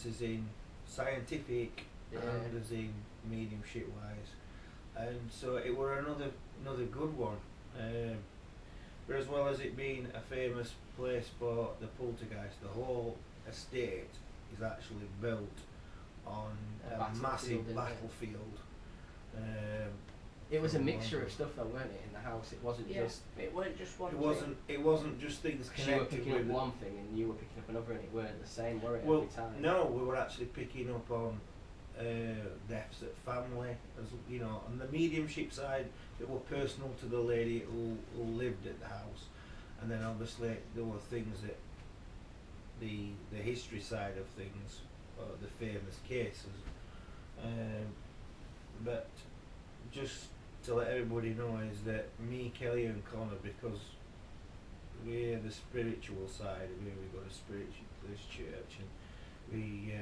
as in scientific and as in mediumship wise, and so it were another good one. But as well as it being a famous place for the poltergeist, the whole estate is actually built on a massive battlefield. It was a mixture of stuff though, weren't it, in the house? It wasn't just... It weren't just one It wasn't just things connected. You were picking up one thing and you were picking up another, and it weren't the same, were it, every time? No, we were actually picking up on deaths at family, as you know, on the mediumship side, it were personal to the lady who lived at the house, and then obviously there were things that the history side of things, the famous cases, but just to let everybody know is that me, Kelly and Connor, because we're the spiritual side, we go to spiritualist church and we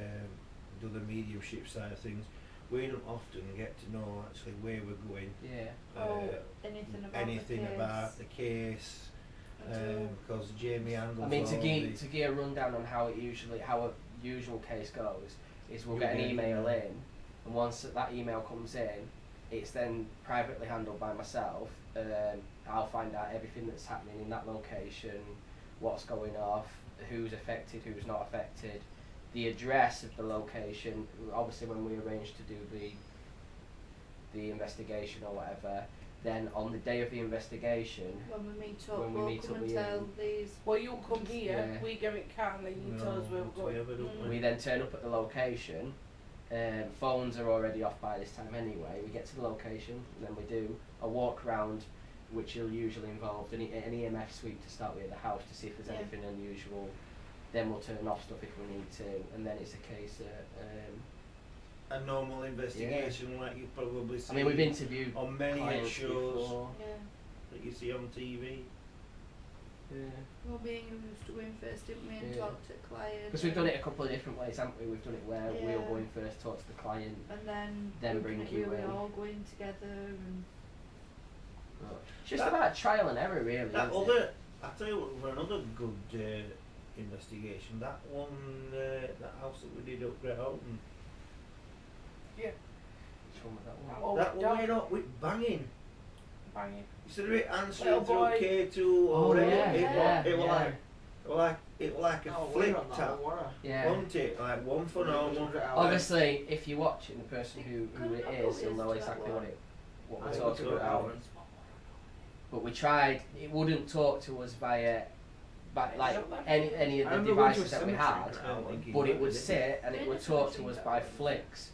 do the mediumship side of things, we don't often get to know actually where we're going. Anything about the case. Because Jamie handles. I mean, to give a rundown on how a usual case goes is we'll get an email in, and once that email comes in, it's then privately handled by myself. I'll find out everything that's happening in that location, what's going off, who's affected, who's not affected, the address of the location. Obviously, when we arrange to do the investigation or whatever, then on the day of the investigation, when we meet up, we'll come and tell these. Well, you'll come here, we give it car, and then you tell us where we're going. We then turn up at the location. Phones are already off by this time anyway. We get to the location, and then we do a walk round, which will usually involve an EMF sweep to start with at the house to see if there's anything unusual. Then we'll turn off stuff if we need to, and then it's a case of a normal investigation, like you've probably seen. I mean, we've interviewed on many shows before. That you see on TV. Well, being used to go in first, didn't we, and talk to clients. Because we've done it a couple of different ways, haven't we? We've done it where we'll go in first, talk to the client, and then bring you in. We're all going together. And it's just about trial and error, really. I tell you what, for another good investigation, that one, that house that we did up Great Open. Yeah. Which one was that one went up with banging. Instead of it answering through K2 or whatever, it was like a flip tap, wasn't it? Like one for no, one for obviously, if you're watching the person who it is, you'll know exactly what we're talking about. But we tried, it wouldn't talk to us via like any of the devices that we had, but it would sit and it would talk to us by flicks.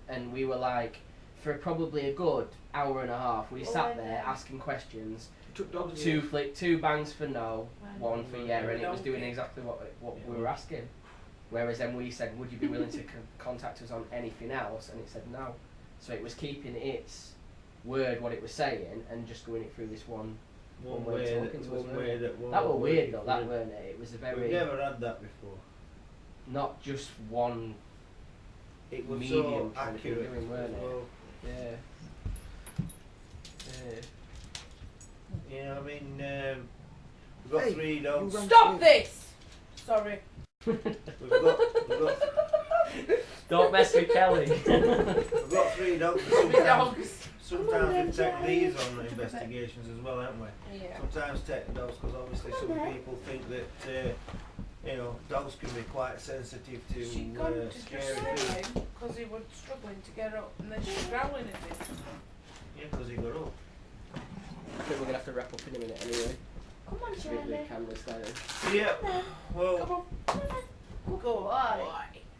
And we were like, for probably a good hour and a half, we sat there asking questions. Two bangs for no, one for yeah, and it was doing exactly what we were asking. Whereas then we said, would you be willing to contact us on anything else? And it said no. So it was keeping its word, what it was saying, and just going it through this one way talking to us. That was weird though, that weren't it? It was a very... We've never had that before. Not just one it was medium so accurate doing, weren't it? Well. Yeah. I mean, we've got 3 dogs. Stop this! Sorry. We've got Don't mess with Kelly. We've got 3 dogs. Sometimes we take these on investigations as well, haven't we? Yeah. Sometimes take the dogs because obviously some people think that dogs can be quite sensitive to scary things. Because he was struggling to get up, and then she was growling at him. Yeah, because he got up. I think we're gonna have to wrap up in a minute anyway. Come on, Charlie. The camera's starting. Yeah. Well. Go on.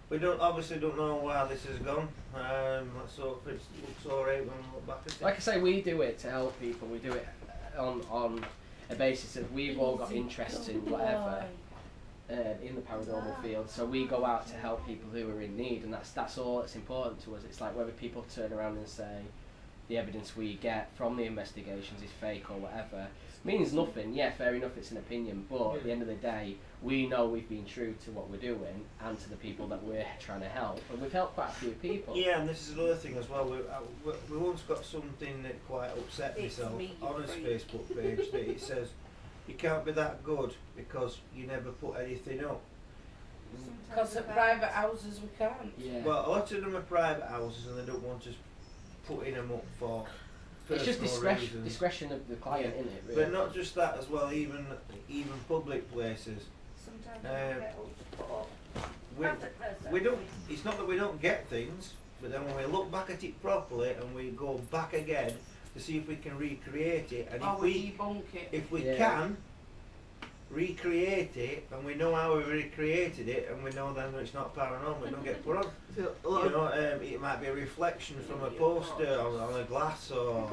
We obviously don't know where this has gone. Let's hope it looks alright when we look back at it. Like I say, we do it to help people. We do it on a basis of we've all got interests in whatever in the paranormal field. So we go out to help people who are in need, and that's all that's important to us. It's like whether people turn around and say the evidence we get from the investigations is fake or whatever means nothing. Yeah, fair enough, it's an opinion, but at the end of the day, we know we've been true to what we're doing and to the people that we're trying to help, and we've helped quite a few people. Yeah, and this is another thing as well. We once got something that quite upset myself on his Facebook page that it says you can't be that good because you never put anything up. Because at private houses we can't. Yeah. Well, a lot of them are private houses and they don't want us putting them up for it's just reasons. discretion of the client, isn't it? Really? But not just that as well. Even public places. Sometimes we don't. It's not that we don't get things, but then when we look back at it properly and we go back again to see if we can recreate it, and if we can recreate it, and we know how we recreated it, and we know then that it's not paranormal, it don't get put on. It might be a reflection from a poster on a glass, or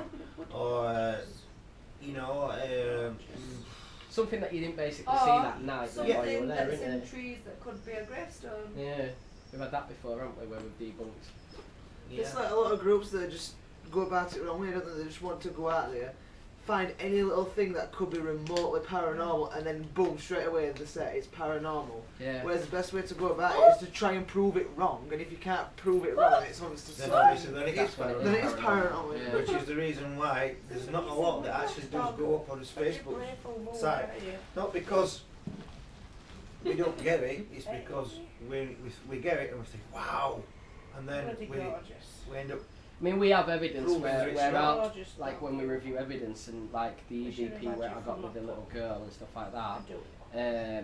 something that you didn't basically see that night while you were there, that's isn't in it? trees that could be a gravestone. Yeah, we've had that before, haven't we, where we've debunked. Yeah. It's like a lot of groups that just go about it wrong way, don't they? They just want to go out there, find any little thing that could be remotely paranormal, and then boom, straight away they say it's paranormal. Yeah. Whereas the best way to go about it is to try and prove it wrong, and if you can't prove it wrong, it's obviously then it is paranormal. Yeah. Which is the reason why there's not a lot that actually does go up on his Facebook site. Not because we don't get it, it's because we get it and we think, wow, and then we end up. I mean, we have evidence where out, like when we review evidence and like the EVP where I got with the little girl and stuff like that,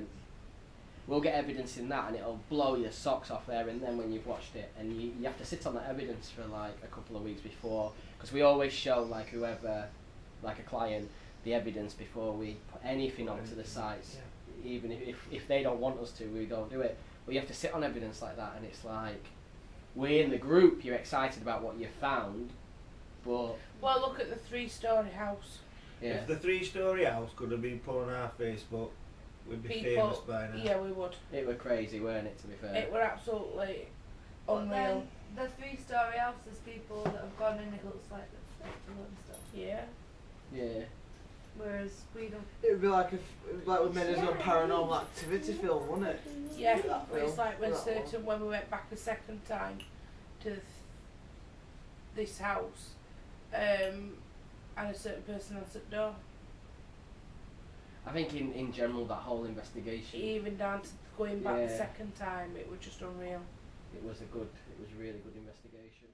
we'll get evidence in that and it'll blow your socks off there and then when you've watched it, and you have to sit on that evidence for like a couple of weeks before, because we always show like whoever, like a client, the evidence before we put anything onto the sites. Even if they don't want us to, we don't do it. But you have to sit on evidence like that, and it's like, we in the group, you're excited about what you found, but... Well, look at the 3-storey house. Yeah. If the 3-storey house could have been put on our Facebook, we'd be famous by now. Yeah, we would. It were crazy, weren't it, to be fair? It were absolutely unreal. Then the 3-storey house, there's people that have gone in, it looks like they've faked a lot of stuff. Yeah. Yeah. Whereas we don't. It'd be like we made a paranormal activity film, wouldn't it? Yeah, but it's like when we went back a second time to this house, and a certain person answered the door. I think in general that whole investigation, Even down to going back the second time, it was just unreal. it was a really good investigation.